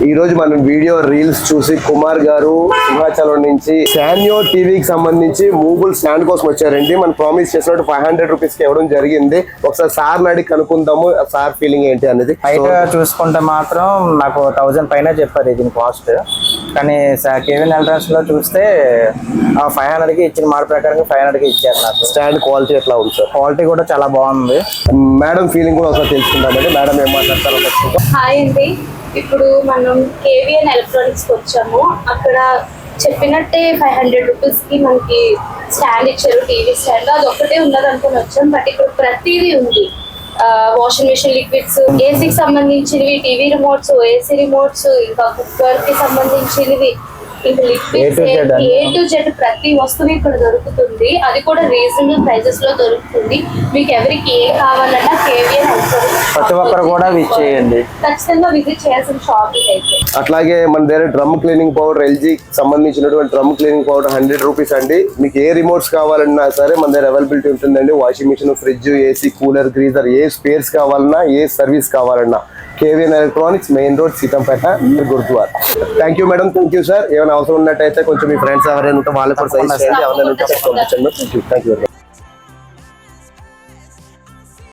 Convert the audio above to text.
ఈ రోజు మనం వీడియో రీల్స్ చూసి కుమార్ గారు సింహాచలం నుంచి శాన్యో టీవీకి సంబంధించి మూవబుల్ స్టాండ్ కోసం వచ్చారండి. మనం ప్రామిస్ చేసినట్టు 500 రూపీస్ కి ఇవ్వడం జరిగింది. ఒకసారి సార్ అడిగి కనుక్కుందాము సార్ ఫీలింగ్ ఏంటి అనేది. బయట చూసుకుంటే మాత్రం నాకు 1000 పైన చెప్పారు దీని కాస్ట్. కానీ కేవీఎన్ ఎలక్ట్రానిక్స్ లో చూస్తే 500 కి ఇచ్చిన మాట ప్రకారం 500 కి ఇచ్చారు. నాకు స్టాండ్ క్వాలిటీ ఎట్లా ఉంది సార్? క్వాలిటీ కూడా చాలా బాగుంది. మేడం ఫీలింగ్ కూడా ఒకసారి తెలుసుకుందామండి. మేడం ఏం మాట్లాడతారు? హాయ్ అండి, ఇప్పుడు మనం కేవీఎన్ ఎలక్ట్రానిక్స్ కి వచ్చాము. అక్కడ చెప్పినట్టే 500 రూపీస్ కి మనకి స్టాండ్ ఇచ్చారు, టీవీ స్టాండ్. అది ఒక్కటే ఉన్నది అనుకుని వచ్చాం. బట్ ఇక్కడ ప్రతిదీ ఉంది. వాషింగ్ మెషిన్ లిక్విడ్స్, ఏసీకి సంబంధించినవి, టీవీ రిమోట్స్, ఏసీ రిమోట్స్, ఇంకా కుక్కర్ కి సంబంధించినవి, ఇంకా లిక్విడ్స్, ఏ టు జెడ్ ప్రతి వస్తువు ఇక్కడ దొరుకుతుంది. అది కూడా రీజనబుల్ ప్రైజెస్ లో దొరుకుతుంది. మీకు ఎవరికి ఏం కావాలన్నా కేవీఎన్ ప్రతి ఒక్కరు కూడా విజిట్ చేయండి, ఖచ్చితంగా విజిట్ చేయాల్సిన షాపింగ్ అయితే. అట్లాగే మన దగ్గర డ్రమ్ క్లీనింగ్ పౌడర్, ఎల్జీ సంబంధించినటువంటి డ్రమ్ క్లీనింగ్ పౌడర్ 100 రూపీస్ అండి. మీకు ఏ రిమోట్స్ కావాలన్నా సరే మన దగ్గర అవైలబిలిటీ ఉంటుందండి. Washing machine, fridge, AC, cooler, geyser, ఏ స్పేర్స్ కావాలన్నా, ఏ సర్వీస్ కావాలన్నా KVN electronics, main road, Sitampeta, Gurudwar. Thank you madam, thank you sir. ఏమైనా అవసరం ఉన్నట్టయితే కొంచెం మీ ఫ్రెండ్స్ ఎవరైనా ఉంటే వాళ్ళు కూడా సజెస్ట్ చేయండి. ఎవరైనా ఉంటే పంపించండి. Thank you very much.